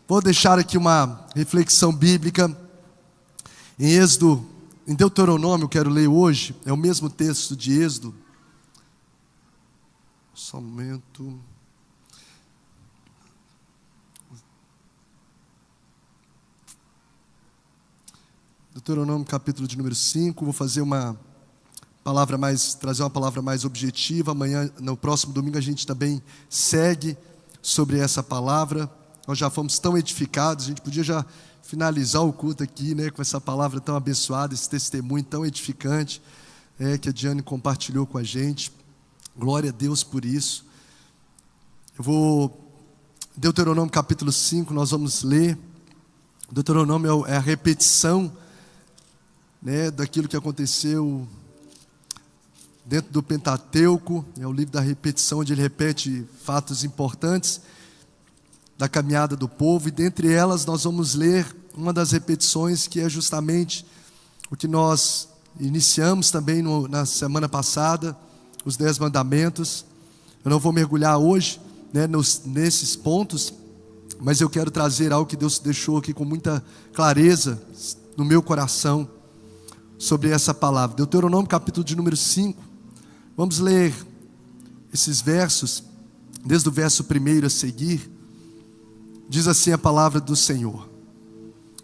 Vou deixar aqui uma reflexão bíblica em Deuteronômio, eu quero ler hoje, é o mesmo texto de Êxodo. Só um momento. Deuteronômio capítulo de número 5, vou fazer trazer uma palavra mais objetiva. Amanhã, no próximo domingo, a gente também segue sobre essa palavra. Nós já fomos tão edificados, a gente podia já finalizar o culto aqui, né, com essa palavra tão abençoada, esse testemunho tão edificante, que a Diane compartilhou com a gente. Glória a Deus por isso. Deuteronômio capítulo 5, nós vamos ler. Deuteronômio é a repetição, né, daquilo que aconteceu dentro do Pentateuco. É o livro da repetição, onde ele repete fatos importantes da caminhada do povo, e dentre elas nós vamos ler uma das repetições que é justamente o que nós iniciamos também na semana passada, os 10 mandamentos. Eu não vou mergulhar hoje, né, nesses pontos, mas eu quero trazer algo que Deus deixou aqui com muita clareza no meu coração sobre essa palavra. Deuteronômio capítulo de número 5, vamos ler esses versos, desde o verso 1 a seguir. Diz assim a palavra do Senhor: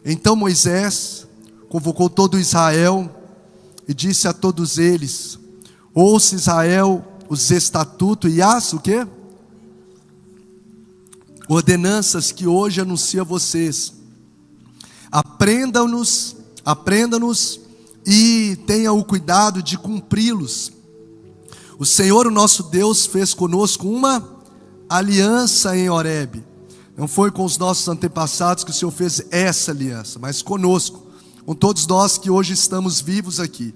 Então Moisés convocou todo Israel e disse a todos eles: Ouça, Israel, os estatutos e as, o quê? Ordenanças que hoje anuncio a vocês. Aprenda-nos e tenha o cuidado de cumpri-los. O Senhor, o nosso Deus, fez conosco uma aliança em Horebe. Não foi com os nossos antepassados que o Senhor fez essa aliança, mas conosco, com todos nós que hoje estamos vivos aqui.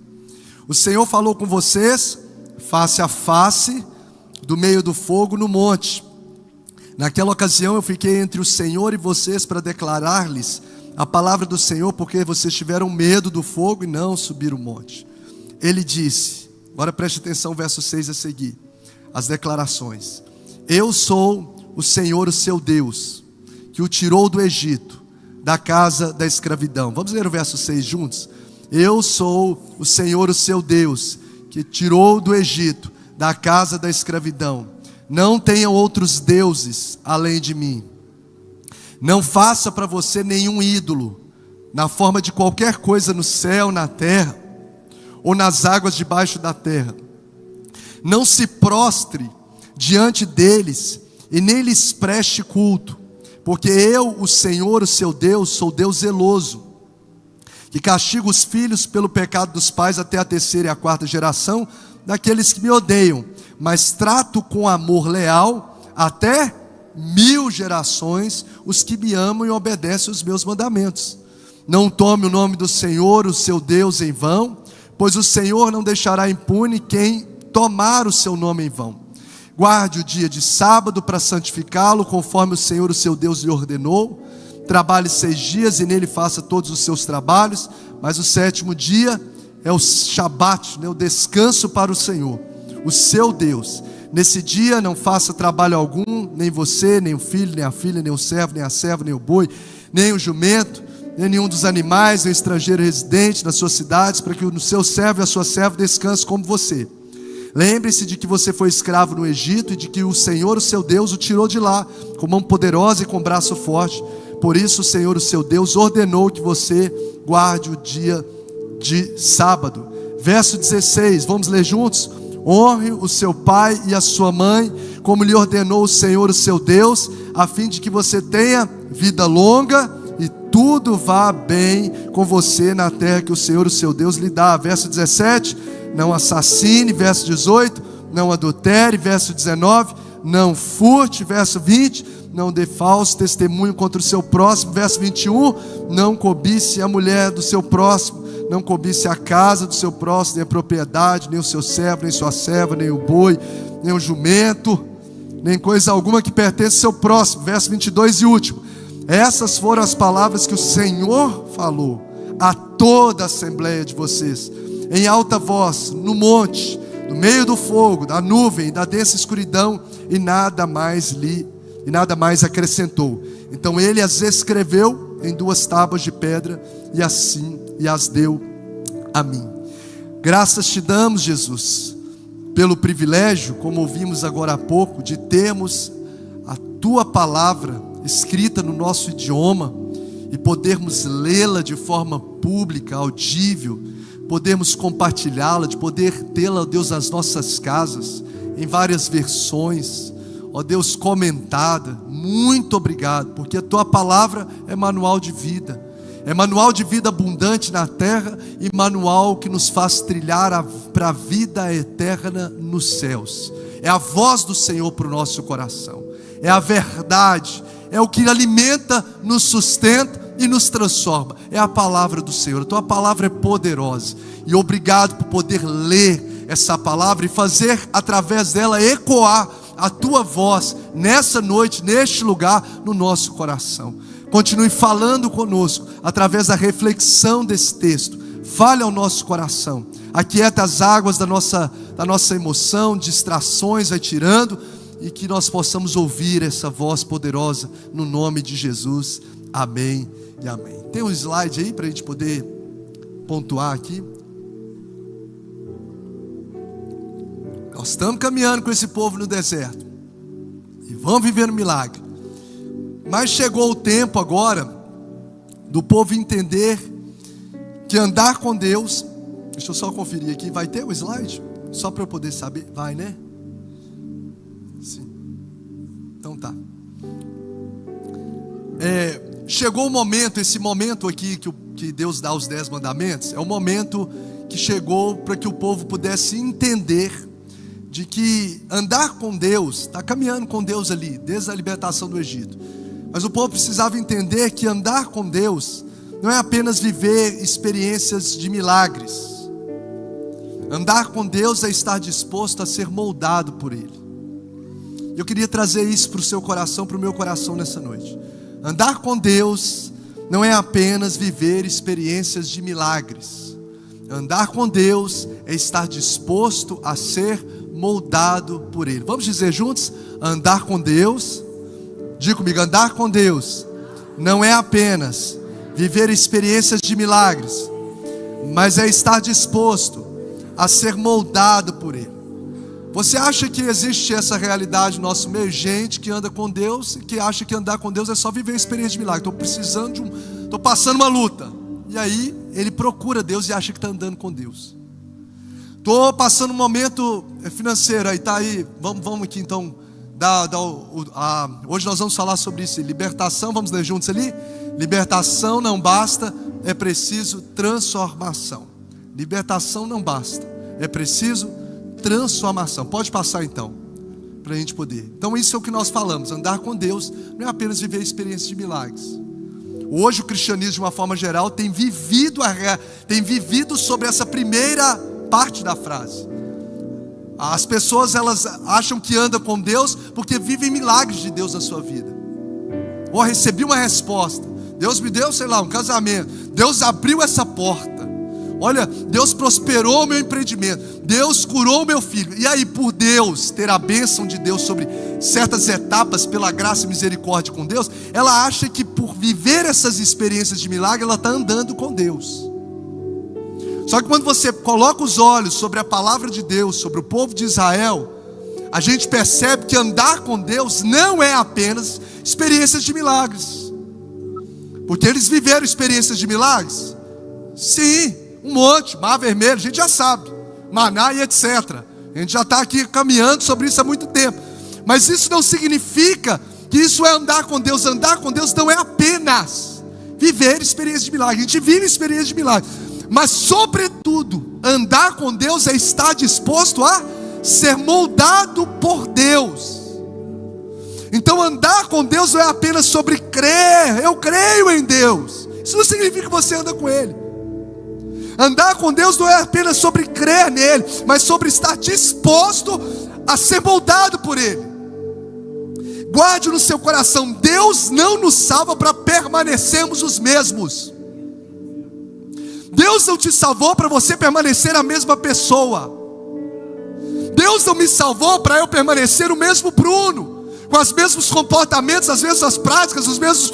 O Senhor falou com vocês face a face, do meio do fogo no monte. Naquela ocasião eu fiquei entre o Senhor e vocês para declarar-lhes a palavra do Senhor, porque vocês tiveram medo do fogo e não subiram o monte. Ele disse, agora preste atenção, verso 6 a seguir, as declarações: Eu sou o Senhor, o seu Deus, que o tirou do Egito, da casa da escravidão. Vamos ler o verso 6 juntos? Eu sou o Senhor, o seu Deus, que tirou do Egito, da casa da escravidão. Não tenham outros deuses além de mim. Não faça para você nenhum ídolo, na forma de qualquer coisa no céu, na terra, ou nas águas debaixo da terra. Não se prostre diante deles, e nem lhes preste culto, porque eu, o Senhor, o seu Deus, sou Deus zeloso, que castigo os filhos pelo pecado dos pais até a 3ª e a 4ª geração daqueles que me odeiam, mas trato com amor leal até 1000 gerações os que me amam e obedecem os meus mandamentos. Não tome o nome do Senhor, o seu Deus, em vão, pois o Senhor não deixará impune quem tomar o seu nome em vão. Guarde o dia de sábado para santificá-lo, conforme o Senhor, o seu Deus, lhe ordenou. Trabalhe 6 dias e nele faça todos os seus trabalhos, mas o 7º dia é o Shabat, né, o descanso para o Senhor, o seu Deus. Nesse dia não faça trabalho algum, nem você, nem o filho, nem a filha, nem o servo, nem a serva, nem o boi, nem o jumento, nem nenhum dos animais, nem o estrangeiro residente nas suas cidades, para que o seu servo e a sua serva descansem como você. Lembre-se de que você foi escravo no Egito e de que o Senhor, o seu Deus, o tirou de lá com mão poderosa e com braço forte. Por isso o Senhor, o seu Deus, ordenou que você guarde o dia de sábado. Verso 16, vamos ler juntos? Honre o seu pai e a sua mãe, como lhe ordenou o Senhor, o seu Deus, a fim de que você tenha vida longa e tudo vá bem com você na terra que o Senhor, o seu Deus, lhe dá. Verso 17, não assassine. Verso 18, não adultere. Verso 19, não furte. Verso 20, não dê falso testemunho contra o seu próximo. Verso 21, não cobice a mulher do seu próximo. Não cobice a casa do seu próximo, nem a propriedade, nem o seu servo, nem sua serva, nem o boi, nem o jumento, nem coisa alguma que pertence ao seu próximo. Verso 22 e último. Essas foram as palavras que o Senhor falou a toda a assembleia de vocês, em alta voz, no monte, no meio do fogo, da nuvem, da densa escuridão, e nada mais lhe e nada mais acrescentou. Então ele as escreveu em 2 tábuas de pedra, e assim as deu a mim. Graças te damos, Jesus, pelo privilégio, como ouvimos agora há pouco, de termos a tua palavra escrita no nosso idioma e podermos lê-la de forma pública, audível, podermos compartilhá-la, de poder tê-la, ó Deus, nas nossas casas, em várias versões, ó Deus, comentada. Muito obrigado, porque a tua palavra é manual de vida, é manual de vida abundante na terra e manual que nos faz trilhar para a vida eterna nos céus. É a voz do Senhor para o nosso coração, é a verdade, é o que alimenta, nos sustenta e nos transforma. É a palavra do Senhor. A tua palavra é poderosa, e obrigado por poder ler essa palavra e fazer através dela ecoar a tua voz nessa noite, neste lugar, no nosso coração. Continue falando conosco através da reflexão desse texto. Fale ao nosso coração, aquieta as águas da nossa emoção, distrações vai tirando, e que nós possamos ouvir essa voz poderosa no nome de Jesus. Amém e amém. Tem um slide aí para a gente poder pontuar aqui. Nós estamos caminhando com esse povo no deserto e vamos viver um milagre. Mas chegou o tempo agora do povo entender que andar com Deus... Deixa eu só conferir aqui, vai ter o slide? Só para eu poder saber. Vai, né? Sim. Então tá. Chegou o momento, esse momento aqui que Deus dá os 10 mandamentos, é o momento que chegou para que o povo pudesse entender de que andar com Deus, está caminhando com Deus ali, desde a libertação do Egito. Mas o povo precisava entender que andar com Deus não é apenas viver experiências de milagres. Andar com Deus é estar disposto a ser moldado por Ele. Eu queria trazer isso para o seu coração, para o meu coração nessa noite. Andar com Deus não é apenas viver experiências de milagres. Andar com Deus é estar disposto a ser moldado por Ele. Vamos dizer juntos? Andar com Deus, diga comigo, andar com Deus não é apenas viver experiências de milagres, mas é estar disposto a ser moldado por Ele. Você acha que existe essa realidade no nosso meio? Gente que anda com Deus e que acha que andar com Deus é só viver experiência de milagre. Estou passando uma luta. E aí ele procura Deus e acha que está andando com Deus. Estou passando um momento financeiro, aí está aí, vamos aqui então, hoje nós vamos falar sobre isso, libertação, vamos ler juntos ali? Libertação não basta, é preciso transformação. Libertação não basta, é preciso transformação. Pode passar então, para a gente poder. Então isso é o que nós falamos, andar com Deus não é apenas viver experiências de milagres. Hoje o cristianismo de uma forma geral tem vivido sobre essa primeira parte da frase. As pessoas elas acham que andam com Deus porque vivem milagres de Deus na sua vida. Ou recebi uma resposta, Deus me deu, sei lá, um casamento, Deus abriu essa porta, olha, Deus prosperou o meu empreendimento, Deus curou o meu filho. E aí, por Deus ter a bênção de Deus sobre certas etapas, pela graça e misericórdia com Deus, ela acha que por viver essas experiências de milagre, ela está andando com Deus. Só que quando você coloca os olhos sobre a palavra de Deus, sobre o povo de Israel, a gente percebe que andar com Deus não é apenas experiências de milagres. Porque eles viveram experiências de milagres? Sim, um monte, Mar Vermelho, a gente já sabe, Maná e etc. A gente já está aqui caminhando sobre isso há muito tempo. Mas isso não significa que isso é andar com Deus. Andar com Deus não é apenas viver experiências de milagre. A gente vive experiências de milagre, mas sobretudo, andar com Deus é estar disposto a ser moldado por Deus. Então andar com Deus não é apenas sobre crer, eu creio em Deus. Isso não significa que você anda com Ele. Andar com Deus não é apenas sobre crer nele, mas sobre estar disposto a ser moldado por Ele. Guarde no seu coração, Deus não nos salva para permanecermos os mesmos. Deus não te salvou para você permanecer a mesma pessoa. Deus não me salvou para eu permanecer o mesmo Bruno, com os mesmos comportamentos, as mesmas práticas, os mesmos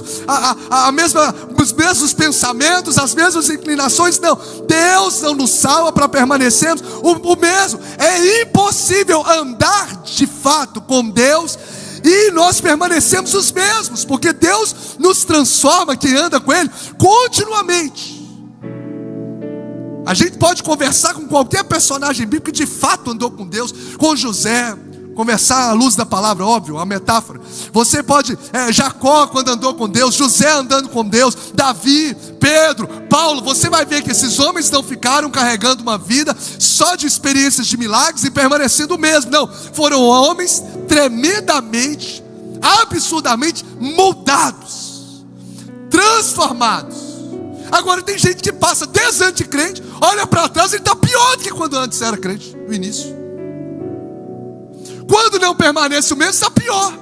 pensamentos, as mesmas inclinações. Não, Deus não nos salva para permanecermos o mesmo. É impossível andar de fato com Deus e nós permanecemos os mesmos, porque Deus nos transforma, quem anda com Ele, continuamente. A gente pode conversar com qualquer personagem bíblico que de fato andou com Deus, com José, conversar à luz da palavra, óbvio, a metáfora. Você pode, Jacó quando andou com Deus, José andando com Deus, Davi, Pedro, Paulo. Você vai ver que esses homens não ficaram carregando uma vida só de experiências de milagres e permanecendo o mesmo. Não, foram homens tremendamente, absurdamente moldados, transformados. Agora tem gente que passa 10 anos de crente, olha para trás e está pior do que quando antes era crente, no início. Quando não permanece o mesmo, está pior.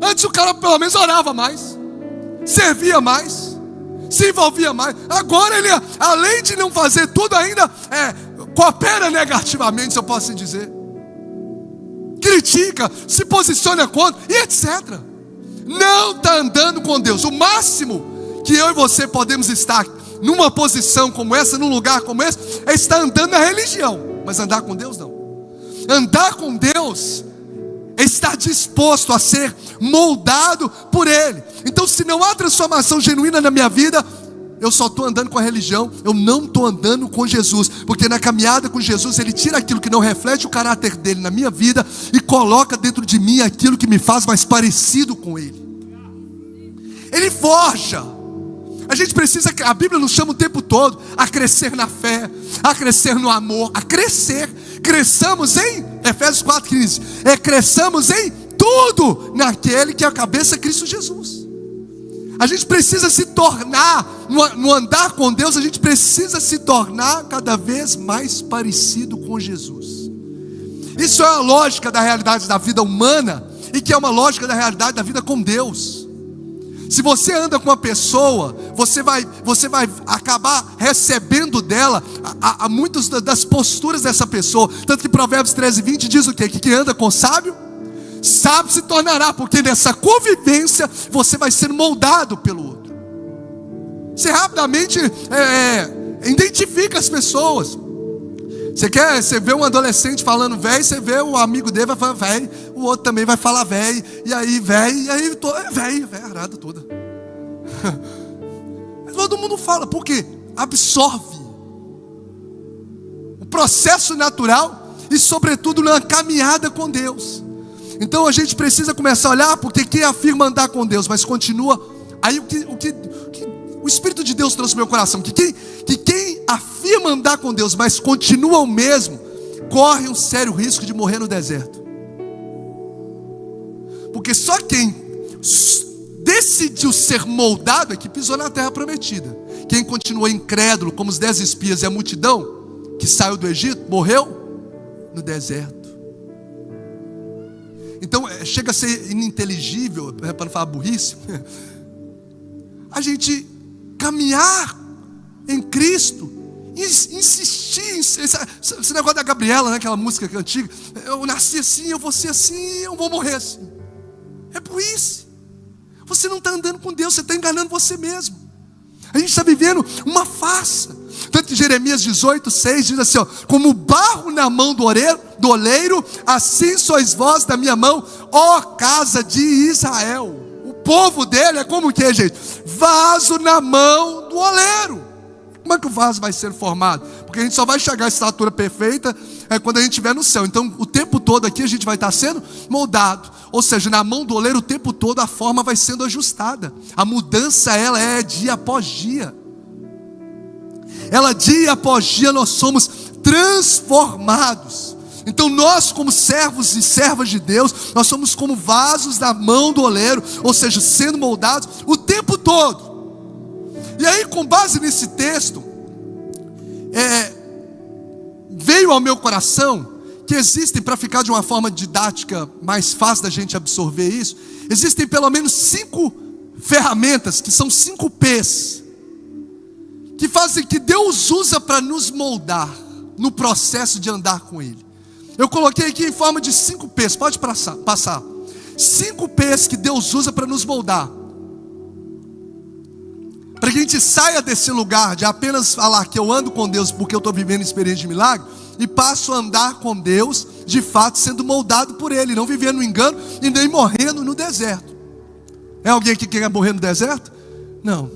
Antes o cara pelo menos orava mais, servia mais, se envolvia mais. Agora ele, além de não fazer tudo, ainda coopera negativamente, se eu posso dizer. Critica, se posiciona contra e etc. Não está andando com Deus. O máximo que eu e você podemos estar numa posição como essa, num lugar como esse, é estar andando na religião. Mas andar com Deus não. Andar com Deus é estar disposto a ser moldado por Ele. Então, se não há transformação genuína na minha vida, eu só estou andando com a religião, eu não estou andando com Jesus. Porque na caminhada com Jesus, Ele tira aquilo que não reflete o caráter dEle na minha vida e coloca dentro de mim aquilo que me faz mais parecido com Ele. Ele forja. A gente precisa, a Bíblia nos chama o tempo todo a crescer na fé, a crescer no amor, a crescer. Cresçamos em, Efésios 4,15, cresçamos em tudo naquele que é a cabeça, Cristo Jesus. A gente precisa se tornar, no andar com Deus, a gente precisa se tornar cada vez mais parecido com Jesus. Isso é a lógica da realidade da vida humana, e que é uma lógica da realidade da vida com Deus. Se você anda com uma pessoa, você vai acabar recebendo dela muitas das posturas dessa pessoa. Tanto que Provérbios 13:20 diz o quê? Que quem anda com sábio, sábio se tornará. Porque nessa convivência você vai ser moldado pelo outro. Você rapidamente identifica as pessoas. Você vê um adolescente falando velho, você vê o amigo dele vai falar velho, o outro também vai falar velho, e aí velho, velho, arada toda. Todo mundo fala, porque absorve o processo natural e sobretudo na caminhada com Deus. Então a gente precisa começar a olhar, porque quem afirma andar com Deus, mas continua, aí o Espírito de Deus trouxe no meu coração, que quem afirma andar com Deus, mas continua o mesmo, corre um sério risco de morrer no deserto. Porque só quem decidiu ser moldado é que pisou na terra prometida. Quem continuou incrédulo, como os 10 espias e a multidão que saiu do Egito, morreu no deserto. Então chega a ser ininteligível, para não falar burrice, a gente caminhar em Cristo, insistir, esse negócio da Gabriela, né, aquela música antiga, eu nasci assim, eu vou ser assim, eu vou morrer assim. É burrice. Você não está andando com Deus, você está enganando você mesmo. A gente está vivendo uma farsa. Tanto que Jeremias 18:6 diz assim, ó, como barro na mão do oleiro, assim sois vós da minha mão, ó casa de Israel. O povo dele é como o que, gente? Vaso na mão do oleiro. Como é que o vaso vai ser formado? Porque a gente só vai chegar à estatura perfeita quando a gente estiver no céu. Então o tempo todo aqui a gente vai estar sendo moldado. Ou seja, na mão do oleiro o tempo todo a forma vai sendo ajustada. A mudança ela é dia após dia. Ela dia após dia nós somos transformados. Então nós, como servos e servas de Deus, nós somos como vasos na mão do oleiro, ou seja, sendo moldados o tempo todo. E aí, com base nesse texto, veio ao meu coração que existem, para ficar de uma forma didática mais fácil da gente absorver isso, existem pelo menos 5 ferramentas, que são 5 P's, que fazem, que Deus usa para nos moldar no processo de andar com Ele. Eu coloquei aqui em forma de 5 P's, pode passar. 5 P's que Deus usa para nos moldar. Para que a gente saia desse lugar de apenas falar que eu ando com Deus porque eu estou vivendo experiência de milagre, e passo a andar com Deus, de fato sendo moldado por Ele, não vivendo no engano e nem morrendo no deserto. É alguém que quer morrer no deserto? Não.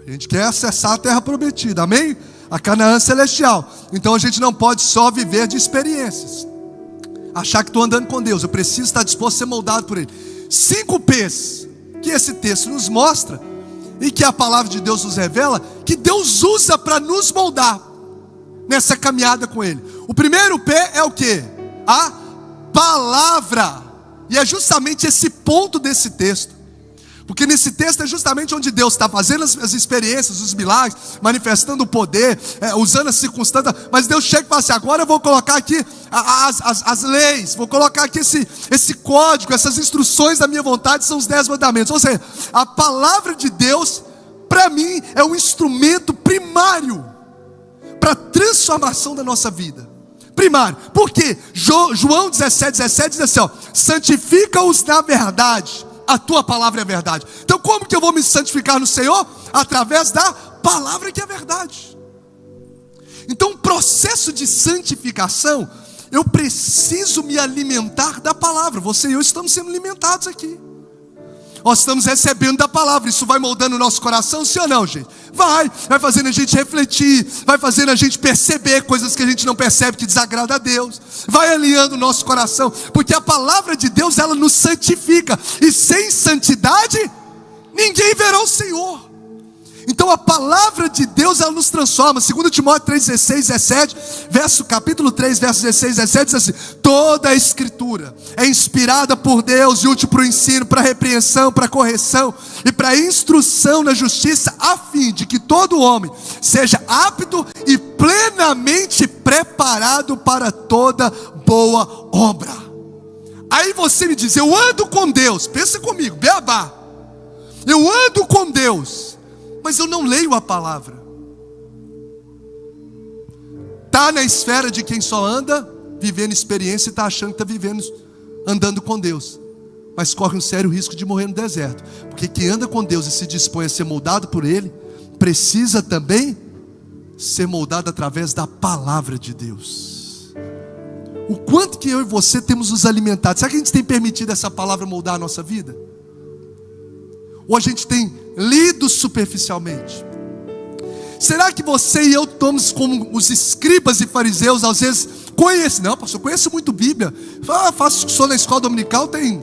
A gente quer acessar a terra prometida, amém? A Canaã celestial. Então a gente não pode só viver de experiências, achar que estou andando com Deus. Eu preciso estar disposto a ser moldado por Ele. 5 P's que esse texto nos mostra, e que a palavra de Deus nos revela, que Deus usa para nos moldar nessa caminhada com Ele. O primeiro P é o quê? A palavra. E é justamente esse ponto desse texto, porque nesse texto é justamente onde Deus está fazendo as experiências, os milagres, manifestando o poder, usando as circunstâncias. Mas Deus chega e fala assim: agora eu vou colocar aqui as leis, vou colocar aqui esse código, essas instruções da minha vontade, são os 10 mandamentos. Ou seja, a palavra de Deus, para mim, é um instrumento primário para a transformação da nossa vida. Primário. Por quê? João 17 diz assim, santifica-os na verdade. A tua palavra é verdade. Então como que eu vou me santificar no Senhor? Através da palavra que é verdade. Então o processo de santificação, eu preciso me alimentar da palavra. Você e eu estamos sendo alimentados aqui. Nós estamos recebendo da palavra. Isso vai moldando o nosso coração, sim ou não, gente? Vai fazendo a gente refletir, vai fazendo a gente perceber coisas que a gente não percebe, que desagrada a Deus, vai alinhando o nosso coração, porque a palavra de Deus, ela nos santifica, e sem santidade ninguém verá o Senhor. Então a palavra de Deus, ela nos transforma. 2 Timóteo 3, 16, 17, capítulo 3, verso 16, 17, diz assim: toda a escritura é inspirada por Deus e útil para o ensino, para a repreensão, para a correção e para a instrução na justiça, a fim de que todo homem seja apto e plenamente preparado para toda boa obra. Aí você me diz: eu ando com Deus. Pensa comigo, beabá. Eu ando com Deus, mas eu não leio a palavra. Está na esfera de quem só anda vivendo experiência e está achando que está vivendo, andando com Deus, mas corre um sério risco de morrer no deserto. Porque quem anda com Deus e se dispõe a ser moldado por Ele, precisa também ser moldado através da palavra de Deus. O quanto que eu e você temos nos alimentado? Será que a gente tem permitido essa palavra moldar a nossa vida? Ou a gente tem lido superficialmente? Será que você e eu estamos como os escribas e fariseus, às vezes conhecem? Não, pastor, eu conheço muito Bíblia. Sou na escola dominical, tem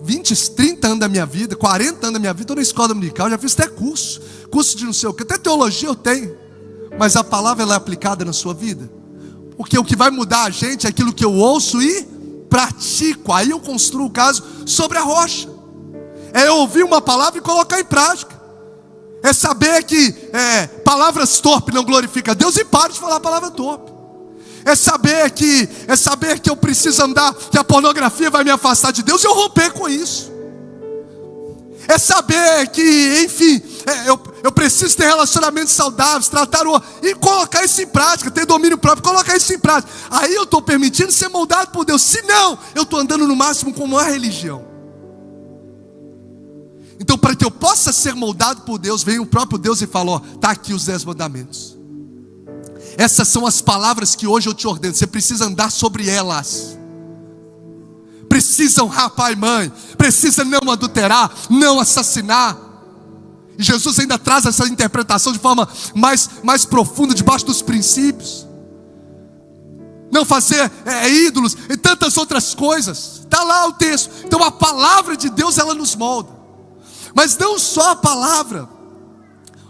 20, 30 anos da minha vida, 40 anos da minha vida, estou na escola dominical, já fiz até curso de não sei o que, até teologia eu tenho. Mas a palavra, ela é aplicada na sua vida? Porque o que vai mudar a gente é aquilo que eu ouço e pratico. Aí eu construo o caso sobre a rocha. É eu ouvir uma palavra e colocar em prática. É saber que palavras torpes não glorificam a Deus e paro de falar a palavra torpe. É saber que eu preciso andar, que a pornografia vai me afastar de Deus e eu romper com isso. É saber que, enfim, eu preciso ter relacionamentos saudáveis, tratar e colocar isso em prática, ter domínio próprio, colocar isso em prática. Aí eu estou permitindo ser moldado por Deus. Se não, eu estou andando no máximo como uma religião. Então, para que eu possa ser moldado por Deus, vem o próprio Deus e fala: está aqui os 10 mandamentos. Essas são as palavras que hoje eu te ordeno. Você precisa andar sobre elas. Precisa honrar pai e mãe. Precisa não adulterar, não assassinar. E Jesus ainda traz essa interpretação de forma mais profunda, debaixo dos princípios. Não fazer ídolos e tantas outras coisas. Está lá o texto. Então a palavra de Deus, ela nos molda. Mas não só a palavra.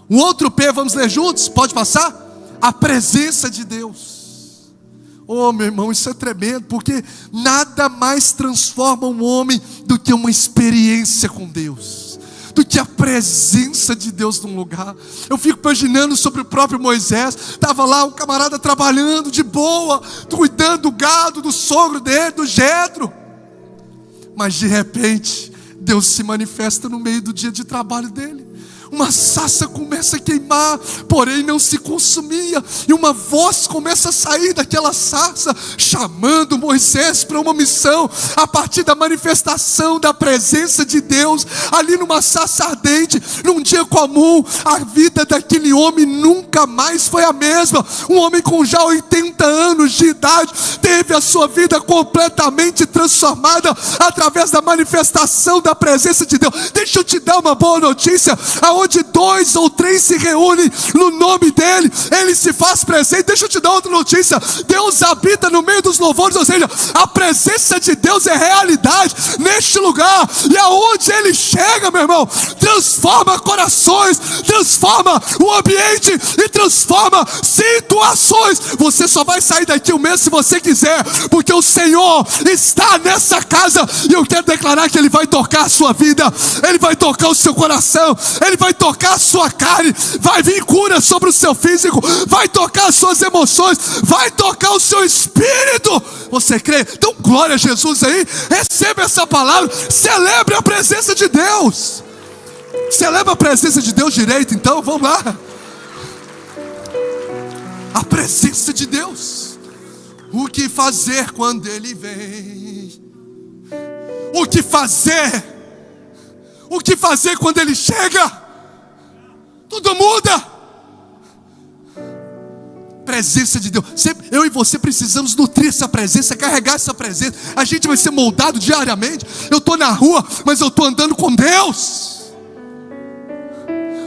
O outro P, vamos ler juntos? Pode passar? A presença de Deus. Oh, meu irmão, isso é tremendo, porque nada mais transforma um homem do que uma experiência com Deus, do que a presença de Deus num lugar. Eu fico imaginando sobre o próprio Moisés. Estava lá um camarada trabalhando de boa, cuidando do gado, do sogro dele, do Jetro. Mas de repente Deus se manifesta no meio do dia de trabalho dele. uma sarça começa a queimar, porém não se consumia, e uma voz começa a sair daquela sarça, chamando Moisés para uma missão, a partir da manifestação da presença de Deus, ali numa sarça ardente, num dia comum. A vida daquele homem nunca mais foi a mesma. Um homem com já 80 anos de idade, teve a sua vida completamente transformada, através da manifestação da presença de Deus. Deixa eu te dar uma boa notícia: aonde 2 ou 3 se reúnem no nome dele, ele se faz presente. Deixa eu te dar outra notícia: Deus habita no meio dos louvores, ou seja, a presença de Deus é realidade neste lugar, e aonde ele chega, meu irmão, transforma corações, transforma o ambiente e transforma situações. Você só vai sair daqui o mês se você quiser, porque o Senhor está nessa casa, e eu quero declarar que ele vai tocar a sua vida, ele vai tocar o seu coração, ele vai tocar a sua carne, vai vir cura sobre o seu físico, vai tocar as suas emoções, vai tocar o seu espírito. Você crê? Então glória a Jesus aí, receba essa palavra, celebre a presença de Deus. Celebra a presença de Deus direito, então vamos lá. A presença de Deus. O que fazer quando ele vem? O que fazer? O que fazer quando ele chega? Tudo muda. Presença de Deus. Eu e você precisamos nutrir essa presença, carregar essa presença. A gente vai ser moldado diariamente. Eu estou na rua, mas eu estou andando com Deus.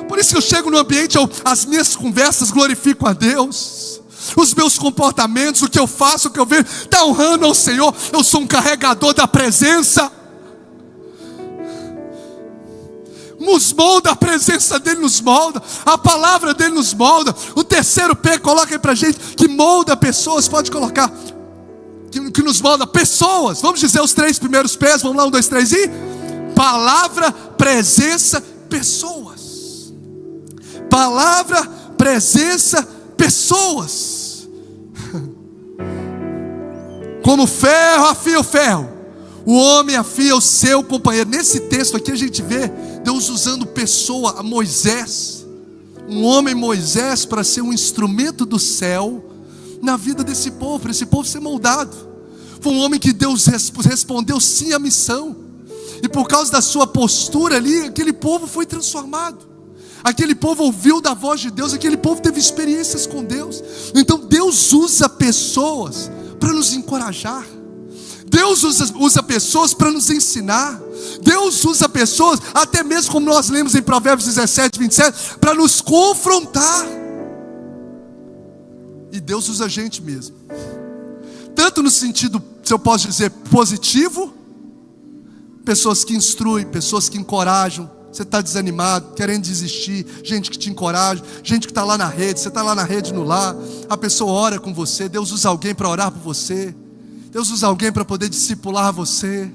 Por isso que eu chego no ambiente, as minhas conversas glorificam a Deus. Os meus comportamentos, o que eu faço, o que eu vejo, está honrando ao Senhor. Eu sou um carregador da presença. Nos molda, a presença dele nos molda, a palavra dele nos molda. O terceiro P, coloca aí pra gente, que molda pessoas. Pode colocar, que nos molda pessoas. Vamos dizer os 3 primeiros P's. Vamos lá, 1, 2, 3 e... palavra, presença, pessoas. Palavra, presença, pessoas. Como ferro afia o ferro, o homem afia o seu companheiro. Nesse texto aqui a gente vê Deus usando pessoa, Moisés, um homem Moisés, para ser um instrumento do céu na vida desse povo, para esse povo ser moldado. Foi um homem que Deus respondeu sim à missão, e por causa da sua postura ali, aquele povo foi transformado. Aquele povo ouviu da voz de Deus, aquele povo teve experiências com Deus. Então Deus usa pessoas para nos encorajar. Deus usa pessoas para nos ensinar. Deus usa pessoas, até mesmo como nós lemos em Provérbios 17, 27, para nos confrontar. E Deus usa a gente mesmo, tanto no sentido, se eu posso dizer, positivo. Pessoas que instruem, pessoas que encorajam. Você está desanimado, querendo desistir, gente que te encoraja, gente que está lá na rede, você está lá na rede no lar, a pessoa ora com você. Deus usa alguém para orar por você. Deus usa alguém para poder discipular você.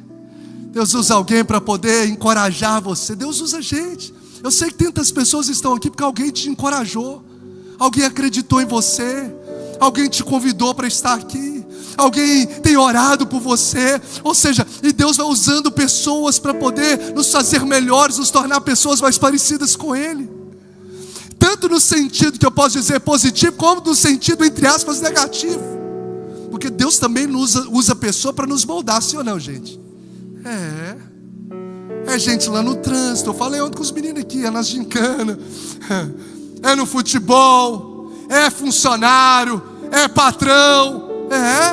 Deus usa alguém para poder encorajar você. Deus usa gente. Eu sei que tantas pessoas estão aqui porque alguém te encorajou, alguém acreditou em você, alguém te convidou para estar aqui, alguém tem orado por você. Ou seja, e Deus vai usando pessoas para poder nos fazer melhores, nos tornar pessoas mais parecidas com Ele. Tanto no sentido que eu posso dizer positivo, como no sentido, entre aspas, negativo. Porque Deus também usa pessoa para nos moldar, sim ou não, gente? É gente lá no trânsito. Eu falei ontem com os meninos aqui, é nas gincanas, é no futebol, é funcionário, é patrão.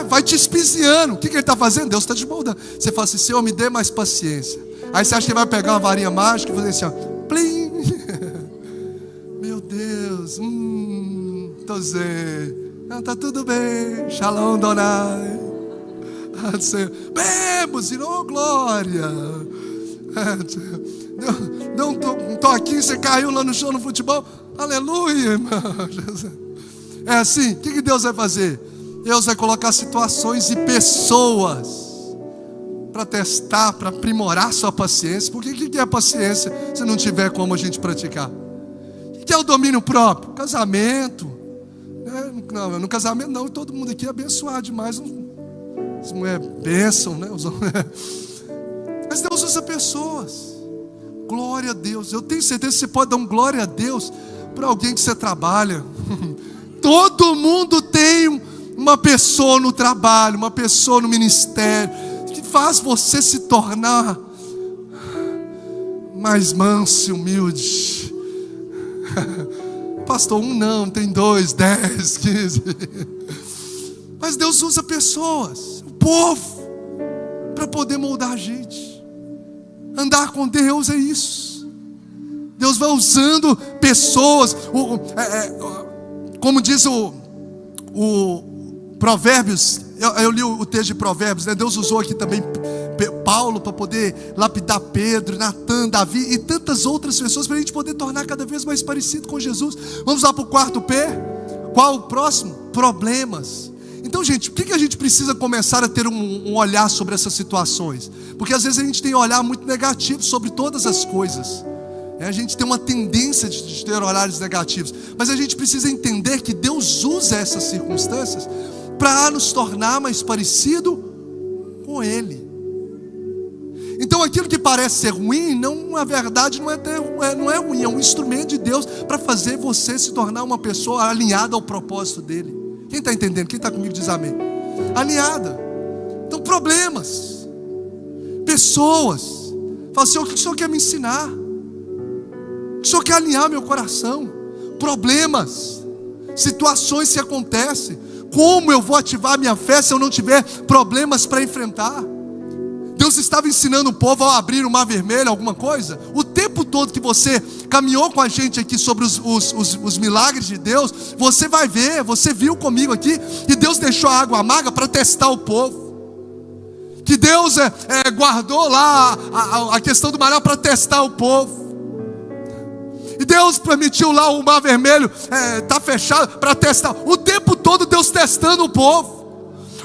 Vai te espiziando. O que ele está fazendo? Deus está te moldando. Você fala assim: Senhor, me dê mais paciência. Aí você acha que ele vai pegar uma varinha mágica e fazer assim, ó, plim. Meu Deus, tô dizendo, não, tá tudo bem. Shalom, Donai. Bemos, oh glória. Deu um toquinho, você caiu lá no chão no futebol. Aleluia, irmão. É assim. O que Deus vai fazer? Deus vai colocar situações e pessoas para testar, para aprimorar sua paciência. Porque o que é paciência se não tiver como a gente praticar? O que é o domínio próprio? Casamento. Não, no casamento não, todo mundo aqui é abençoado demais. As mulheres bênçãos, né? Mas Deus usa pessoas. Glória a Deus. Eu tenho certeza que você pode dar um glória a Deus para alguém que você trabalha. Todo mundo tem uma pessoa no trabalho, uma pessoa no ministério, que faz você se tornar mais manso e humilde. Pastor, não, tem 2, 10, 15. Mas Deus usa pessoas, o povo, para poder moldar a gente. Andar com Deus é isso. Deus vai usando pessoas. Como diz o Provérbios, eu li o texto de Provérbios, né? Deus usou aqui também Paulo para poder lapidar Pedro, Natan, Davi e tantas outras pessoas, para a gente poder tornar cada vez mais parecido com Jesus. Vamos lá para o quarto P. Qual o próximo? Problemas. Então, gente, por que a gente precisa começar a ter um olhar sobre essas situações? Porque às vezes a gente tem um olhar muito negativo sobre todas as coisas. A gente tem uma tendência de ter olhares negativos. Mas a gente precisa entender que Deus usa essas circunstâncias para nos tornar mais parecido com Ele. Então aquilo que parece ser ruim, na verdade não é ruim. É um instrumento de Deus para fazer você se tornar uma pessoa alinhada ao propósito dEle. Quem está entendendo? Quem está comigo diz amém. Alinhada. Então problemas, pessoas. Fala, Senhor, o que o Senhor quer me ensinar? O Senhor quer alinhar meu coração. Problemas, situações que acontecem. Como eu vou ativar minha fé se eu não tiver problemas para enfrentar? Deus estava ensinando o povo a abrir o mar vermelho, alguma coisa? O tempo todo que você caminhou com a gente aqui sobre os milagres de Deus, você vai ver, você viu comigo aqui, que Deus deixou a água amarga para testar o povo. Que Deus guardou lá a questão do mar para testar o povo. E Deus permitiu lá o mar vermelho tá fechado para testar. O tempo todo Deus testando o povo.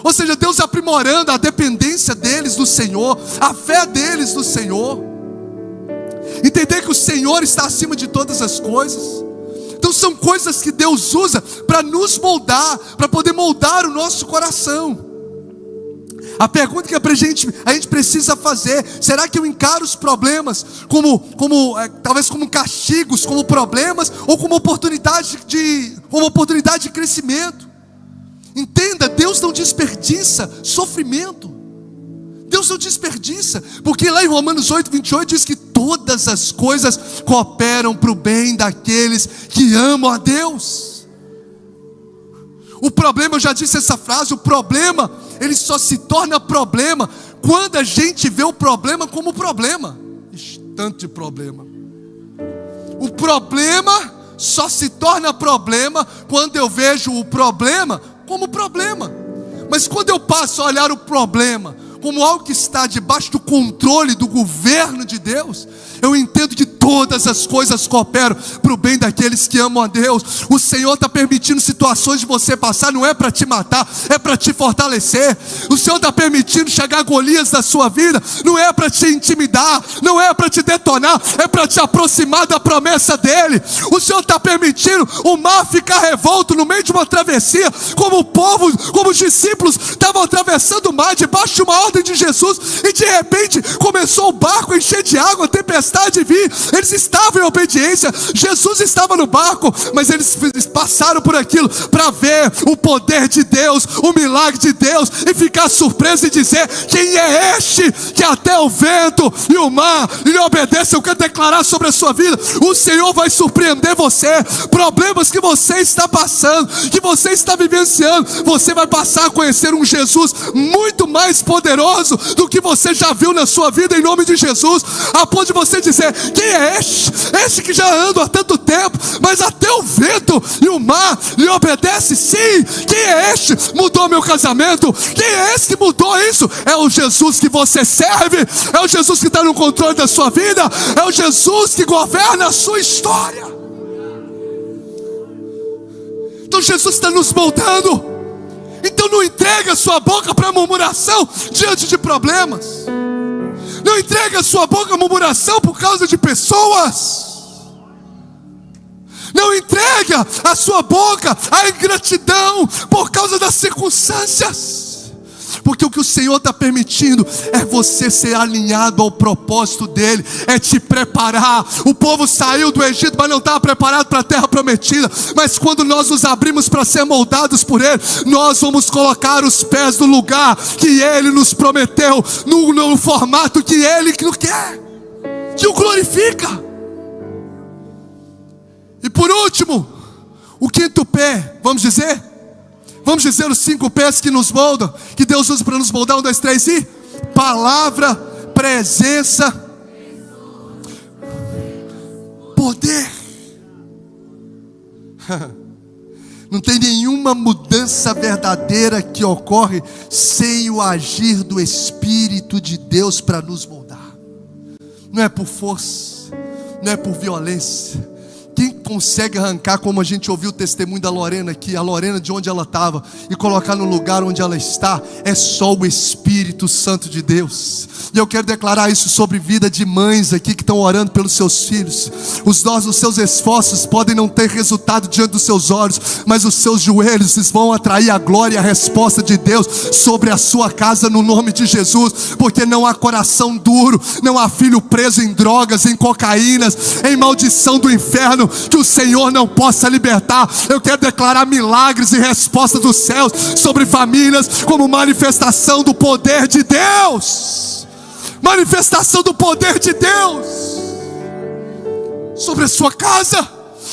Ou seja, Deus aprimorando a dependência deles do Senhor, a fé deles no Senhor. Entender que o Senhor está acima de todas as coisas. Então são coisas que Deus usa para nos moldar, para poder moldar o nosso coração. A pergunta que a gente precisa fazer: será que eu encaro os problemas talvez como castigos, como problemas, ou como oportunidade de crescimento? Entenda, Deus não desperdiça sofrimento. Deus não desperdiça, porque lá em Romanos 8:28 diz que todas as coisas cooperam para o bem daqueles que amam a Deus. O problema, eu já disse essa frase, o problema, ele só se torna problema quando a gente vê o problema como problema. Tanto de problema. O problema só se torna problema quando eu vejo o problema como problema. Mas quando eu passo a olhar o problema como algo que está debaixo do controle do governo de Deus, eu entendo que todas as coisas cooperam para o bem daqueles que amam a Deus. O Senhor está permitindo situações de você passar, não é para te matar, é para te fortalecer. O Senhor está permitindo chegar Golias na sua vida, não é para te intimidar, não é para te detonar, é para te aproximar da promessa dEle. O Senhor está permitindo o mar ficar revolto no meio de uma travessia, como o povo, como os discípulos estavam atravessando o mar debaixo de uma ordem de Jesus, e de repente começou o barco a encher de água, a tempestade vir. Eles estavam em obediência, Jesus estava no barco, mas eles passaram por aquilo para ver o poder de Deus, o milagre de Deus, e ficar surpreso e dizer: quem é este que até o vento e o mar lhe obedecem? Eu quero declarar sobre a sua vida: o Senhor vai surpreender você. Problemas que você está passando, que você está vivenciando, você vai passar a conhecer um Jesus muito mais poderoso do que você já viu na sua vida, em nome de Jesus. A ponto de você dizer: quem é este que já anda há tanto tempo, mas até o vento e o mar lhe obedecem? Sim. Quem é este? Mudou meu casamento. Quem é esse que mudou isso? É o Jesus que você serve, é o Jesus que está no controle da sua vida, é o Jesus que governa a sua história. Então Jesus está nos moldando. Então não entregue a sua boca para murmuração diante de problemas. Não entregue a sua boca a murmuração por causa de pessoas. Não entregue a sua boca à ingratidão por causa das circunstâncias. porque o que o Senhor está permitindo é você ser alinhado ao propósito dEle, é te preparar. O povo saiu do Egito, mas não estava preparado para a terra prometida, mas quando nós nos abrimos para ser moldados por Ele, nós vamos colocar os pés no lugar que Ele nos prometeu, no formato que Ele quer, que o glorifica. E por último, o quinto pé, vamos dizer os 5 pés que nos moldam, que Deus usa para nos moldar. 1, 2, 3 e palavra, presença, poder. Não tem nenhuma mudança verdadeira que ocorre sem o agir do Espírito de Deus para nos moldar. Não é por força, não é por violência. Quem consegue arrancar, como a gente ouviu o testemunho da Lorena aqui, a Lorena de onde ela estava, e colocar no lugar onde ela está, é só o Espírito Santo de Deus. E eu quero declarar isso sobre vida de mães aqui que estão orando pelos seus filhos. Os seus esforços podem não ter resultado diante dos seus olhos, mas os seus joelhos vão atrair a glória e a resposta de Deus sobre a sua casa no nome de Jesus, porque não há coração duro, não há filho preso em drogas, em cocaínas, em maldição do inferno, que o Senhor não possa libertar. Eu quero declarar milagres e respostas dos céus sobre famílias, como manifestação do poder de Deus. Manifestação do poder de Deus sobre a sua casa.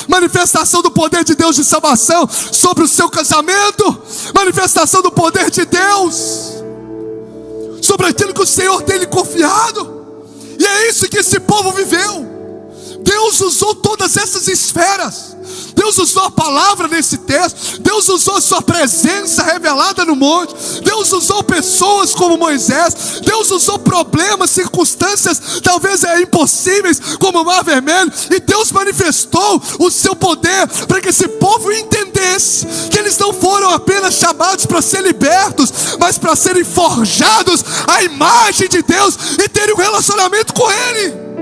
Manifestação do poder de Deus de salvação sobre o seu casamento. Manifestação do poder de Deus sobre aquilo que o Senhor tem lhe confiado. E é isso que esse povo viveu. Deus usou todas essas esferas. Deus usou a palavra nesse texto. Deus usou a sua presença revelada no monte. Deus usou pessoas como Moisés. Deus usou problemas, circunstâncias talvez impossíveis, como o Mar Vermelho. E Deus manifestou o seu poder para que esse povo entendesse que eles não foram apenas chamados para ser libertos, mas para serem forjados à imagem de Deus e terem um relacionamento com Ele.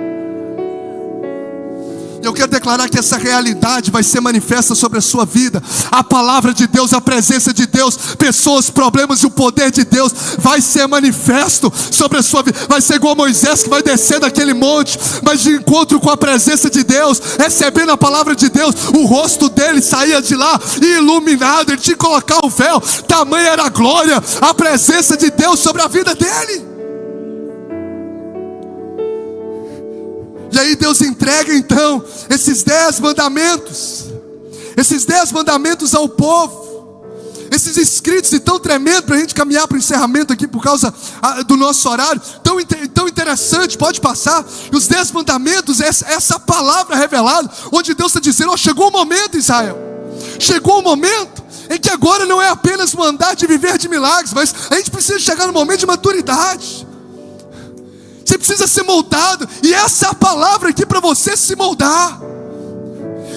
Eu quero declarar que essa realidade vai ser manifesta sobre a sua vida. A palavra de Deus, a presença de Deus, pessoas, problemas e o poder de Deus vai ser manifesto sobre a sua vida. Vai ser igual Moisés, que vai descer daquele monte, mas de encontro com a presença de Deus, recebendo a palavra de Deus, o rosto dele saía de lá iluminado. Ele tinha que colocar o véu, tamanha era a glória, a presença de Deus sobre a vida dele. E aí Deus entrega então esses 10 mandamentos. Esses 10 mandamentos ao povo. Esses escritos, e tão tremendo para a gente caminhar para o encerramento aqui por causa do nosso horário. Tão interessante, pode passar. Os 10 mandamentos, essa palavra revelada, onde Deus está dizendo: chegou o momento, Israel. Chegou o momento em que agora não é apenas mandar de viver de milagres, mas a gente precisa chegar no momento de maturidade. Você precisa ser moldado. E essa é a palavra aqui para você se moldar.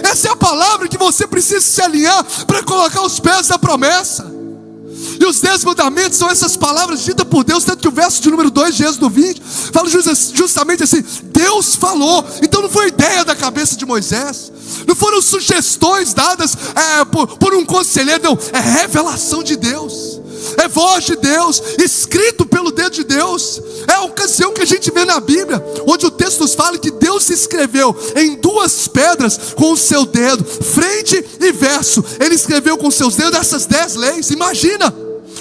Essa é a palavra que você precisa se alinhar para colocar os pés na promessa. E os 10 mandamentos são essas palavras ditas por Deus. Tanto que o verso de número 2 de Êxodo 20 fala justamente assim: Deus falou. Então não foi ideia da cabeça de Moisés, não foram sugestões dadas por um conselheiro. Não, é revelação de Deus, é voz de Deus, escrito pelo dedo de Deus. É a ocasião que a gente vê na Bíblia, onde o texto nos fala que Deus escreveu em 2 pedras com o seu dedo, frente e verso. Ele escreveu com seus dedos essas 10 leis. Imagina,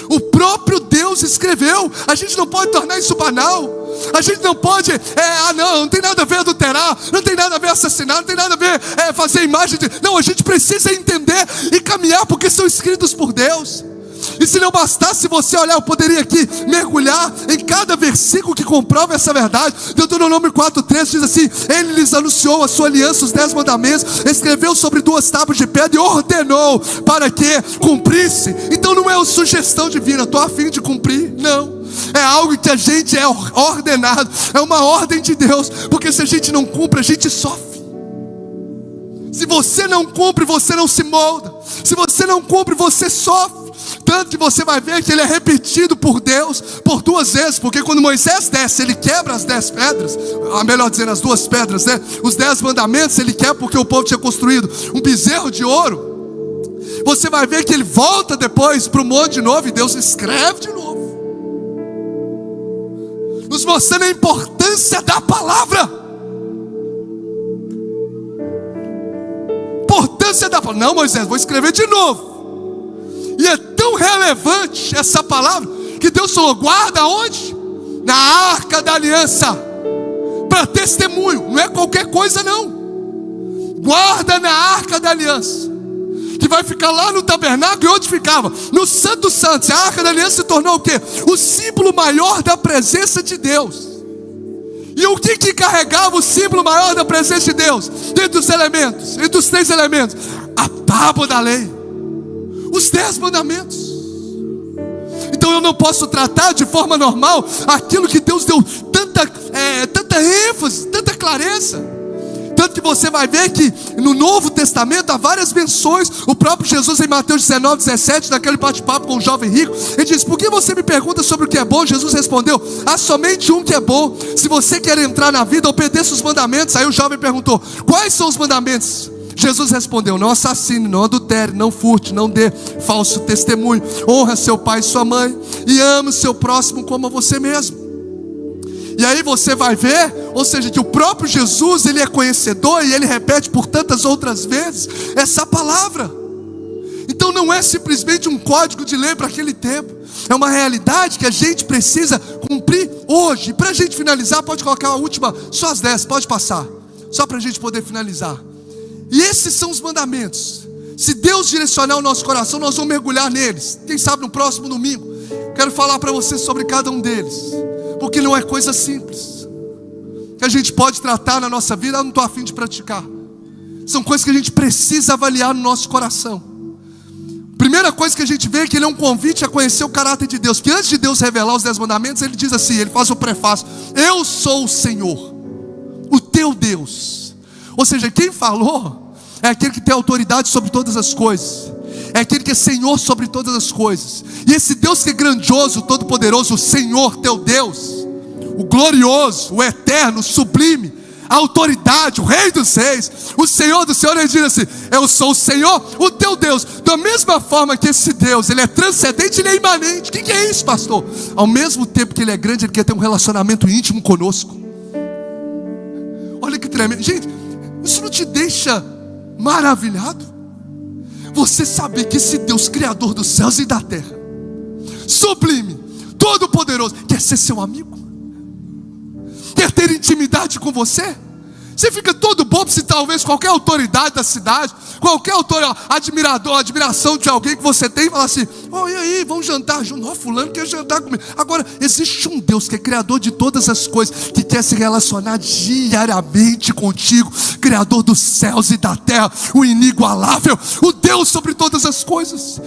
o próprio Deus escreveu. A gente não pode tornar isso banal. A gente não pode, não tem nada a ver adulterar, não tem nada a ver assassinar, não tem nada a ver fazer imagem de... Não, a gente precisa entender e caminhar, porque são escritos por Deus. E se não bastasse você olhar, eu poderia aqui mergulhar em cada versículo que comprova essa verdade. Deuteronômio 4:13 diz assim: Ele lhes anunciou a sua aliança, os 10 mandamentos, escreveu sobre 2 tábuas de pedra e ordenou para que cumprisse. Então não é uma sugestão divina, estou a fim de cumprir, não. É algo que a gente é ordenado, é uma ordem de Deus, porque se a gente não cumpre, a gente sofre. Se você não cumpre, você não se molda. Se você não cumpre, você sofre. Tanto que você vai ver que ele é repetido por Deus por 2 vezes. Porque quando Moisés desce, ele quebra as 10 pedras, melhor dizendo, as 2 pedras, né? Os 10 mandamentos ele quebra porque o povo tinha construído um bezerro de ouro. Você vai ver que ele volta depois para o monte de novo e Deus escreve de novo. nos mostrando a importância da palavra. Importância da palavra. Não, Moisés, vou escrever de novo. E é tão relevante essa palavra que Deus falou: guarda onde? Na arca da aliança, para testemunho. Não é qualquer coisa não. Guarda na arca da aliança, que vai ficar lá no tabernáculo. E onde ficava? No Santo dos Santos. A arca da aliança se tornou o quê? O símbolo maior da presença de Deus. E o que carregava o símbolo maior da presença de Deus? Dentro dos elementos, entre os 3 elementos: a tábua da lei, os 10 mandamentos. Então eu não posso tratar de forma normal aquilo que Deus deu tanta ênfase, tanta clareza. Tanto que você vai ver que no Novo Testamento há várias menções. O próprio Jesus, em Mateus 19, 17, naquele bate-papo com o jovem rico, ele diz: por que você me pergunta sobre o que é bom? Jesus respondeu: há somente um que é bom. Se você quer entrar na vida, obedeça os mandamentos. Aí o jovem perguntou: quais são os mandamentos? Jesus respondeu: não assassine, não adultere, não furte, não dê falso testemunho, honra seu pai e sua mãe, e ame o seu próximo como a você mesmo. E aí você vai ver, ou seja, que o próprio Jesus, ele é conhecedor, e ele repete por tantas outras vezes essa palavra. Então não é simplesmente um código de lei para aquele tempo, é uma realidade que a gente precisa cumprir hoje. E para a gente finalizar, pode colocar a última, só as 10, pode passar, só para a gente poder finalizar. E esses são os mandamentos. Se Deus direcionar o nosso coração, nós vamos mergulhar neles. Quem sabe no próximo domingo quero falar para você sobre cada um deles, porque não é coisa simples que a gente pode tratar na nossa vida. Eu não estou a fim de praticar. São coisas que a gente precisa avaliar no nosso coração. Primeira coisa que a gente vê é que ele é um convite a conhecer o caráter de Deus. Que antes de Deus revelar os 10 mandamentos, ele diz assim, ele faz o prefácio: eu sou o Senhor, o teu Deus. Ou seja, quem falou é aquele que tem autoridade sobre todas as coisas, é aquele que é Senhor sobre todas as coisas. E esse Deus que é grandioso, todo-poderoso, o Senhor teu Deus, o glorioso, o eterno, o sublime, a autoridade, o Rei dos Reis, o Senhor do Senhor, ele diz assim: eu sou o Senhor, o teu Deus. Da mesma forma que esse Deus, ele é transcendente, ele é imanente. O que é isso, pastor? Ao mesmo tempo que ele é grande, ele quer ter um relacionamento íntimo conosco. Olha que tremendo. Gente, isso não te deixa maravilhado? Você saber que esse Deus criador dos céus e da terra, sublime, todo poderoso, quer ser seu amigo, quer ter intimidade com você. Você fica todo bobo se talvez qualquer autoridade da cidade, qualquer admiração de alguém que você tem, fala assim: oh, e aí, vamos jantar junto? Ó, fulano quer jantar comigo. Agora, existe um Deus que é criador de todas as coisas, que quer se relacionar diariamente contigo, criador dos céus e da terra, o inigualável, o Deus sobre todas as coisas.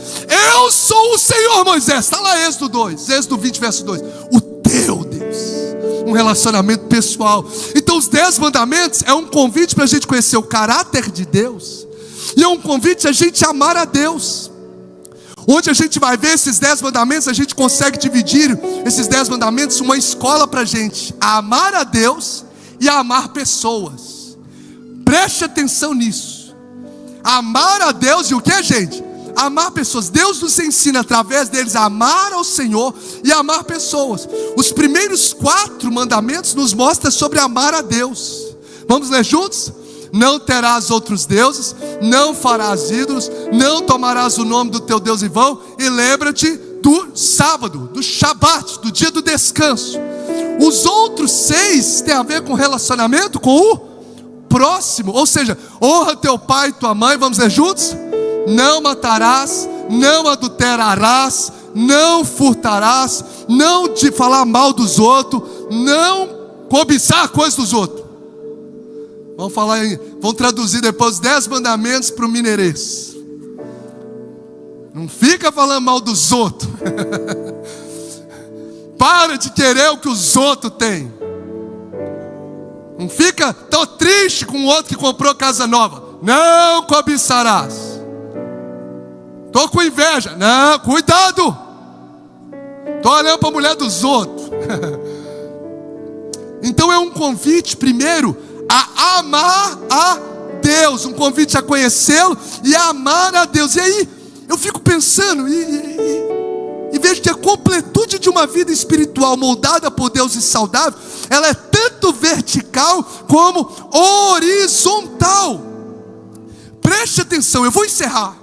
Eu sou o Senhor, Moisés. Está lá Êxodo 2, Êxodo 20, verso 2. O teu Deus. Um relacionamento pessoal. Então os 10 mandamentos é um convite para a gente conhecer o caráter de Deus, e é um convite a gente amar a Deus. Onde a gente vai ver esses 10 mandamentos, a gente consegue dividir esses 10 mandamentos uma escola para a gente a amar a Deus e a amar pessoas. Preste atenção nisso. Amar a Deus e o que, gente? Amar pessoas. Deus nos ensina através deles a amar ao Senhor e a amar pessoas. Os primeiros 4 mandamentos nos mostram sobre amar a Deus. Vamos ler juntos? Não terás outros deuses, não farás ídolos, não tomarás o nome do teu Deus em vão, e lembra-te do sábado, do Shabat, do dia do descanso. Os outros 6 têm a ver com relacionamento com o próximo, ou seja, honra teu pai e tua mãe. Vamos ler juntos? Não matarás, não adulterarás, não furtarás, não te falar mal dos outros, não cobiçar a coisa dos outros. Vamos traduzir depois os 10 mandamentos para o mineirês. Não fica falando mal dos outros. Para de querer o que os outros têm. Não fica tão triste com o outro que comprou casa nova. Não cobiçarás. Estou com inveja. Não, cuidado. Estou olhando para a mulher dos outros. Então é um convite primeiro a amar a Deus. Um convite a conhecê-lo e a amar a Deus. E aí eu fico pensando, e vejo que a completude de uma vida espiritual moldada por Deus e saudável, ela é tanto vertical como horizontal. Preste atenção, eu vou encerrar.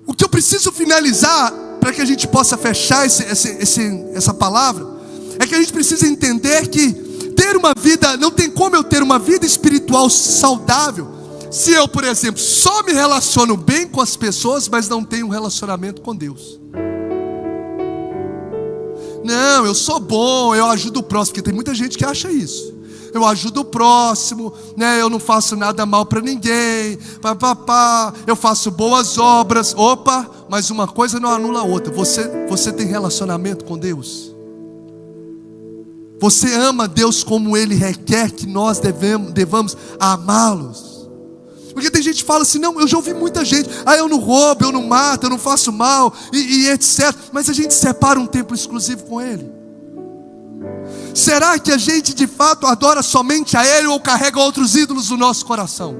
O que eu preciso finalizar, para que a gente possa fechar essa palavra, é que a gente precisa entender que ter uma vida, não tem como eu ter uma vida espiritual saudável, se eu, por exemplo, só me relaciono bem com as pessoas, mas não tenho um relacionamento com Deus. Não, eu sou bom, eu ajudo o próximo, porque tem muita gente que acha isso. Eu ajudo o próximo, né? Eu não faço nada mal para ninguém, eu faço boas obras. Opa, mas uma coisa não anula a outra. Você tem relacionamento com Deus? Você ama Deus como Ele requer que nós devamos amá-los? Porque tem gente que fala assim, não, eu já ouvi muita gente, eu não roubo, eu não mato, eu não faço mal, e etc. Mas a gente separa um tempo exclusivo com Ele. Será que a gente de fato adora somente a Ele ou carrega outros ídolos no nosso coração?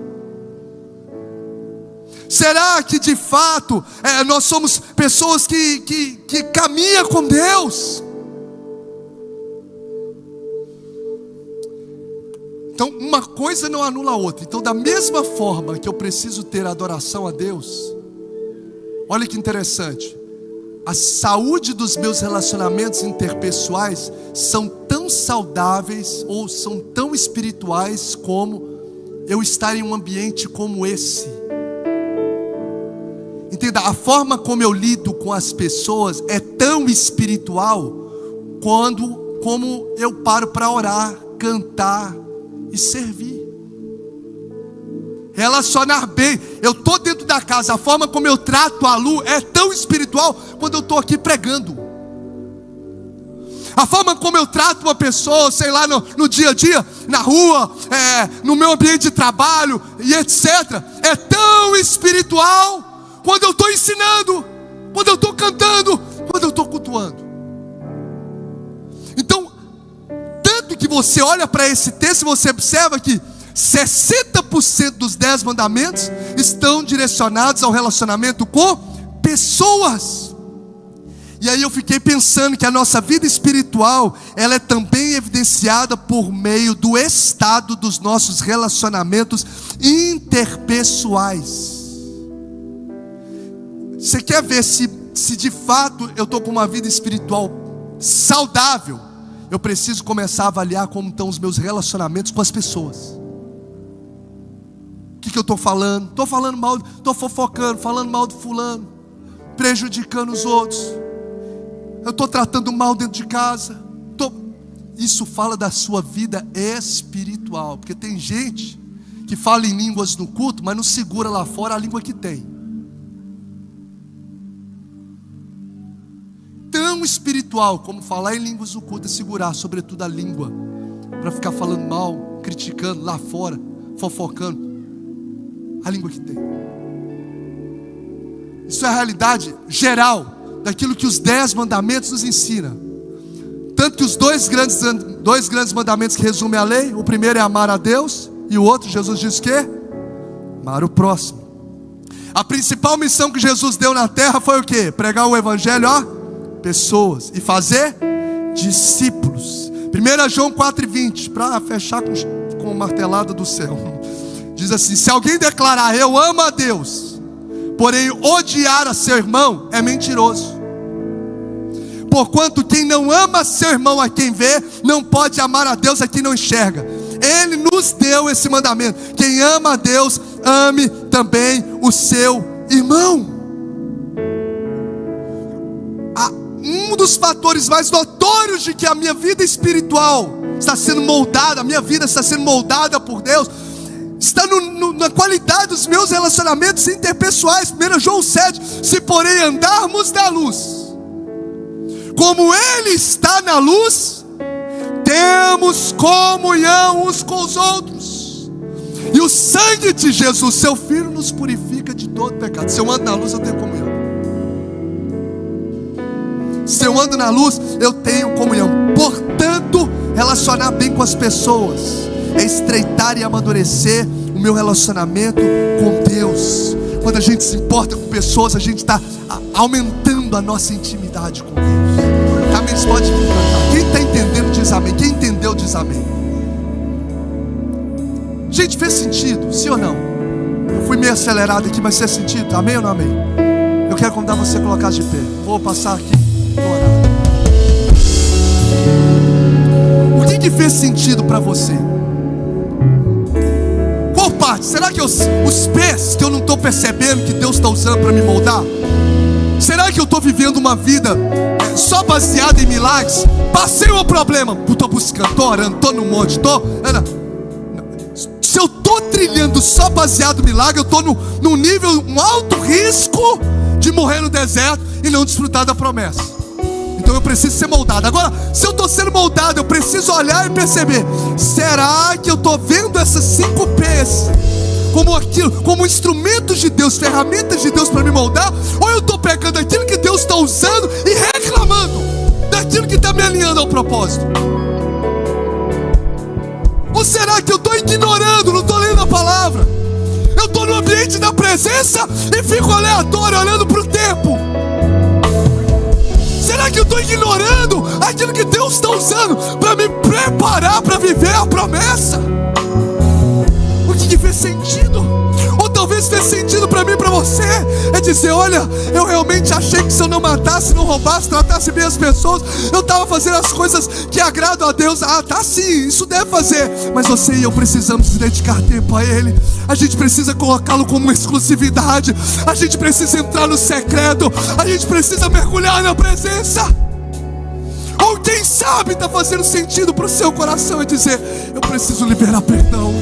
Será que de fato nós somos pessoas que caminham com Deus? Então uma coisa não anula a outra. Então da mesma forma que eu preciso ter adoração a Deus, olha que interessante, a saúde dos meus relacionamentos interpessoais são tão saudáveis ou são tão espirituais como eu estar em um ambiente como esse. Entenda, a forma como eu lido com as pessoas é tão espiritual como eu paro para orar, cantar e servir. Relacionar bem. Eu estou dentro da casa, a forma como eu trato a Lu é tão espiritual quando eu estou aqui pregando. A forma como eu trato uma pessoa, sei lá, no dia a dia, na rua, no meu ambiente de trabalho e etc. É tão espiritual quando eu estou ensinando, quando eu estou cantando, quando eu estou cultuando. Então, tanto que você olha para esse texto e você observa que 60% dos 10 mandamentos estão direcionados ao relacionamento com pessoas. E aí eu fiquei pensando que a nossa vida espiritual, ela é também evidenciada por meio do estado dos nossos relacionamentos interpessoais. Você quer ver se de fato eu estou com uma vida espiritual saudável? Eu preciso começar a avaliar como estão os meus relacionamentos com as pessoas. O que eu estou falando? Estou falando mal, estou fofocando, falando mal do fulano, prejudicando os outros. Eu estou tratando mal dentro de casa. Isso fala da sua vida espiritual. Porque tem gente que fala em línguas no culto, mas não segura lá fora a língua que tem. Tão espiritual como falar em línguas no culto é segurar, sobretudo, a língua, para ficar falando mal, criticando lá fora, fofocando a língua que tem. Isso é a realidade geral daquilo que os 10 mandamentos nos ensinam. Tanto que os dois grandes mandamentos que resumem a lei, o primeiro é amar a Deus, e o outro, Jesus diz que amar o próximo. A principal missão que Jesus deu na terra foi o quê? Pregar o evangelho a pessoas e fazer discípulos. 1 João 4,20, para fechar com martelada do céu, diz assim: se alguém declarar eu amo a Deus, porém odiar a seu irmão, é mentiroso. Porquanto quem não ama seu irmão a quem vê, não pode amar a Deus a quem não enxerga. Ele nos deu esse mandamento: quem ama a Deus, ame também o seu irmão. Um dos fatores mais notórios de que a minha vida espiritual está sendo moldada, a minha vida está sendo moldada por Deus, está na qualidade dos meus relacionamentos interpessoais. 1 João 7, se porém andarmos na luz, como Ele está na luz, temos comunhão uns com os outros, e o sangue de Jesus, seu Filho, nos purifica de todo pecado. Se eu ando na luz, eu tenho comunhão. Se eu ando na luz, eu tenho comunhão. Portanto, relacionar bem com as pessoas é estreitar e amadurecer o meu relacionamento com Deus. Quando a gente se importa com pessoas, a gente está aumentando a nossa intimidade com Deus. Amém? Você pode cantar. Quem está entendendo diz amém. Quem entendeu diz amém. Gente, fez sentido? Sim ou não? Eu fui meio acelerado aqui, mas fez sentido? Amém ou não amém? Eu quero convidar você a colocar de pé. Vou passar aqui. O que fez sentido para você? Qual parte? Será que os pés que eu não estou percebendo que Deus está usando para me moldar? Será que eu estou vivendo uma vida só baseada em milagres? Passei o problema, estou buscando, estou orando, estou no monte, se eu estou trilhando só baseado em milagre, eu estou num nível, um alto risco de morrer no deserto e não desfrutar da promessa. Então eu preciso ser moldado. Agora, se eu estou sendo moldado, eu preciso olhar e perceber: será que eu estou vendo essas 5 P's como instrumentos de Deus, ferramentas de Deus para me moldar? Ou eu estou pegando aquilo que Deus está usando e reclamando daquilo que está me alinhando ao propósito? Ou será que eu estou ignorando, não estou lendo a palavra? Eu estou no ambiente da presença e fico aleatório, olhando para o tempo. Será que eu estou ignorando aquilo que Deus está usando para me preparar para viver a promessa? O que fez sentido? Ou talvez fez sentido para mim e para você é dizer: olha, eu realmente achei que se eu não matasse, não roubasse, tratasse bem as pessoas, eu estava fazendo as coisas que agradam a Deus. Ah, tá sim, isso deve fazer. Mas você e eu precisamos dedicar tempo a Ele. A gente precisa colocá-lo como exclusividade. A gente precisa entrar no secreto. A gente precisa mergulhar na presença. Ou quem sabe está fazendo sentido para o seu coração é dizer: eu preciso liberar perdão.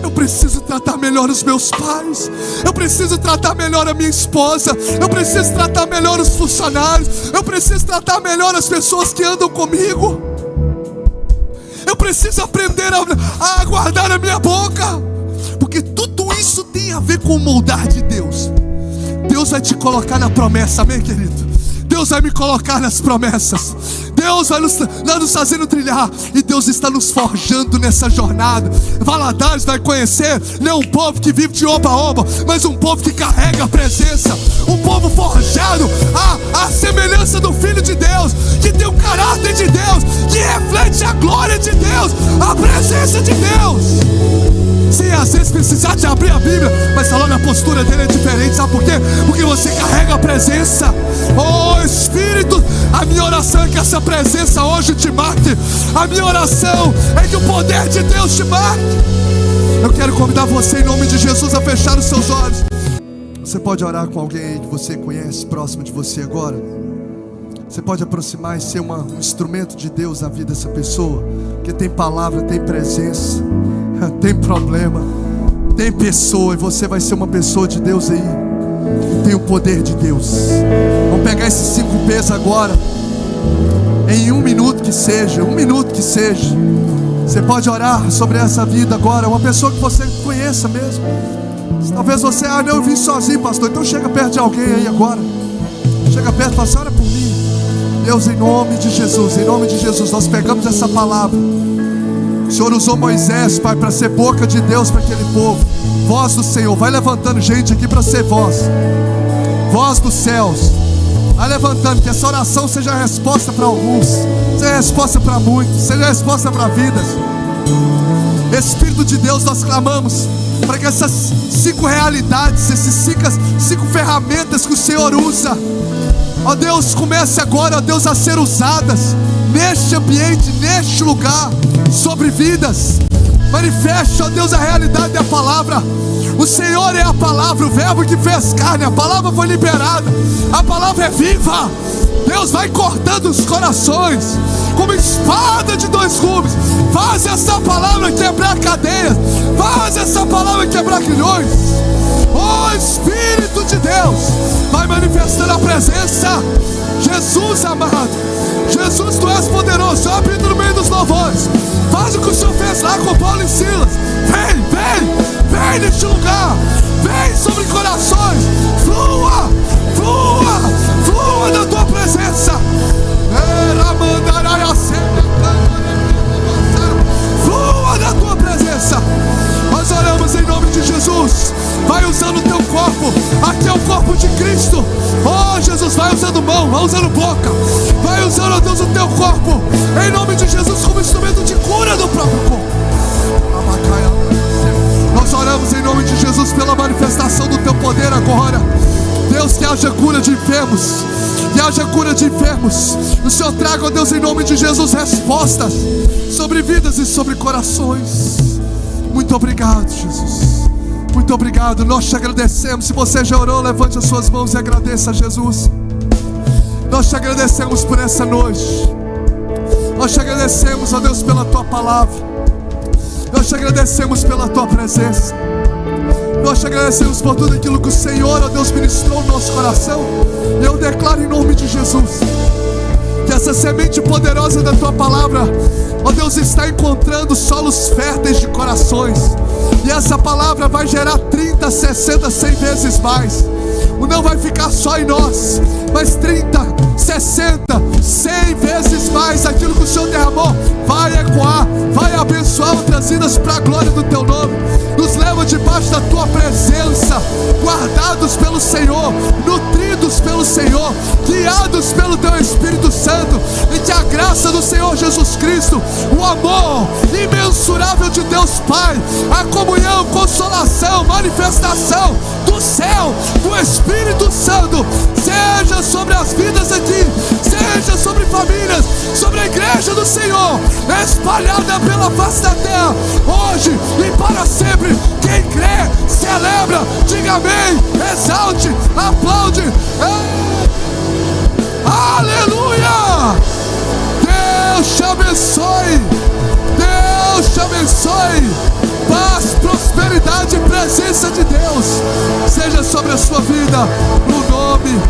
Eu preciso tratar melhor os meus pais. Eu preciso tratar melhor a minha esposa. Eu preciso tratar melhor os funcionários. Eu preciso tratar melhor as pessoas que andam comigo. Eu preciso aprender a guardar a minha boca. Porque tudo isso tem a ver com o moldar de Deus. Deus vai te colocar na promessa, amém, querido? Deus vai me colocar nas promessas. Deus vai nos fazendo trilhar. E Deus está nos forjando nessa jornada. Valadares vai conhecer não um povo que vive de oba-oba, mas um povo que carrega a presença. Um povo forjado à semelhança do Filho de Deus, que tem o caráter de Deus, que reflete a glória de Deus, a presença de Deus. Sim, às vezes precisar de abrir a Bíblia, mas falando a postura dele é diferente. Sabe por quê? Porque você carrega a presença. Oh Espírito, a minha oração é que essa presença hoje te marque. A minha oração é que o poder de Deus te marque. Eu quero convidar você em nome de Jesus a fechar os seus olhos. Você pode orar com alguém aí que você conhece, próximo de você agora. Você pode aproximar e ser um instrumento de Deus na vida dessa pessoa. Porque tem palavra, tem presença, tem problema, tem pessoa. E você vai ser uma pessoa de Deus aí, que tem o poder de Deus. Vamos pegar esses 5 P's agora, em 1 minuto que seja, 1 minuto que seja. Você pode orar sobre essa vida agora. Uma pessoa que você conheça mesmo. Talvez você, não, eu vim sozinho, pastor. Então chega perto de alguém aí agora. Chega perto e fala assim: ora por mim. Deus, em nome de Jesus, nós pegamos essa palavra. O Senhor usou Moisés, Pai, para ser boca de Deus para aquele povo. Voz do Senhor, vai levantando gente aqui para ser voz. Voz dos céus. Vai levantando, que essa oração seja resposta para alguns, seja resposta para muitos, seja resposta para vidas. Espírito de Deus, nós clamamos para que essas 5 realidades, essas 5 ferramentas que o Senhor usa, ó Deus, comece agora, ó Deus, a ser usadas neste ambiente, neste lugar, sobre vidas. Manifeste, ó Deus, a realidade da palavra. O Senhor é a palavra, o verbo que fez carne. A palavra foi liberada, a palavra é viva. Deus vai cortando os corações como espada de 2 gumes. Faz essa palavra quebrar cadeias, faz essa palavra quebrar grilhões. Oh Espírito de Deus, vai manifestando a presença. Jesus amado, Jesus, tu és poderoso. Abre no meio dos louvores, faz o que o Senhor fez lá com Paulo e Silas. Vem neste lugar, vem sobre corações. Flua da tua presença. Flua da tua presença. Nós oramos em nome de Jesus. Jesus, vai usando o teu corpo. Aqui é o corpo de Cristo. Oh Jesus, vai usando mão, vai usando boca, vai usando, ó Deus, o teu corpo, em nome de Jesus, como instrumento de cura do próprio corpo. Nós oramos em nome de Jesus pela manifestação do teu poder agora. Deus, que haja cura de enfermos, que haja cura de enfermos. O Senhor traga, ó Deus, em nome de Jesus, respostas sobre vidas e sobre corações. Muito obrigado, Jesus. Muito obrigado, nós te agradecemos. Se você já orou, levante as suas mãos e agradeça a Jesus. Nós te agradecemos por essa noite. Nós te agradecemos, ó Deus, pela tua palavra. Nós te agradecemos pela tua presença. Nós te agradecemos por tudo aquilo que o Senhor, ó Deus, ministrou no nosso coração. E eu declaro em nome de Jesus que essa semente poderosa da tua palavra, ó Deus, está encontrando solos férteis de corações. E essa palavra vai gerar 30, 60, 100 vezes mais. Não vai ficar só em nós, mas 30, 60, 100 vezes mais. Aquilo que o Senhor derramou vai ecoar, vai abençoar outras vidas para a glória do teu nome. Nos leva debaixo da tua presença, guardados pelo Senhor, nutridos pelo Senhor, guiados pelo teu Espírito Santo. E que a graça do Senhor Jesus Cristo, o amor imensurável de Deus Pai, a comunhão, consolação, manifestação do céu, do Espírito Santo, seja sobre as vidas aqui, seja sobre famílias, sobre a igreja do Senhor, espalhada pela face da terra, hoje e para sempre. Quem crê, celebra, diga amém, exalte, aplaude. Aleluia! Deus te abençoe, Deus te abençoe. Paz, prosperidade e presença de Deus seja sobre a sua vida, no nome